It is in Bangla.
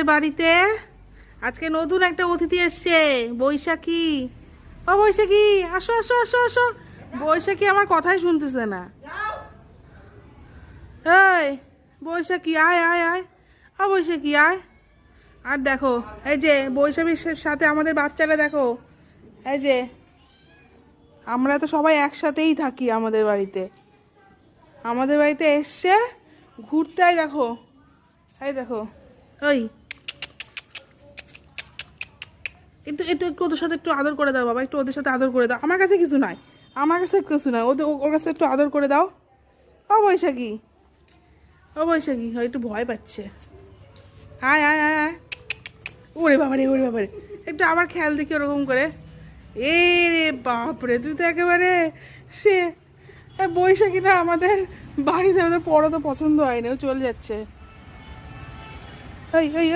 আমাদের বাড়িতে আজকে নতুন একটা অতিথি এসছে, বৈশাখী। ও বৈশাখী, আসো আসো আসো আসো। বৈশাখী আমার কথাই শুনতেছে না। এই বৈশাখী, আয় আয় আয়। ও বৈশাখী, আয়। আর দেখো, এই যে বৈশাখীর সাথে আমাদের বাচ্চারা দেখো, এই যে আমরা তো সবাই একসাথেই থাকি আমাদের বাড়িতে। আমাদের বাড়িতে এসছে ঘুরতে, দেখো, এই দেখো। ওই একটু একটু একটু ওদের সাথে একটু আদর করে দাও বাবা, একটু ওদের সাথে আদর করে দাও। আমার কাছে কিছু নাই, আমার কাছে কিছু নাই, ওদের ওর কাছে একটু আদর করে দাও। ও বৈশাখী, ও বৈশাখী, ও একটু ভয় পাচ্ছে। আয় আয় আয় আয়। ওরে বাবারে, ওরে বাবারে, একটু আবার খেয়াল দেখি ওরকম করে। এ রে বাপরে, তুই তো একেবারে সে। বৈশাখী না আমাদের বাড়িতে, আমাদের পড়া তো পছন্দ হয়নি, ও চলে যাচ্ছে। এই এই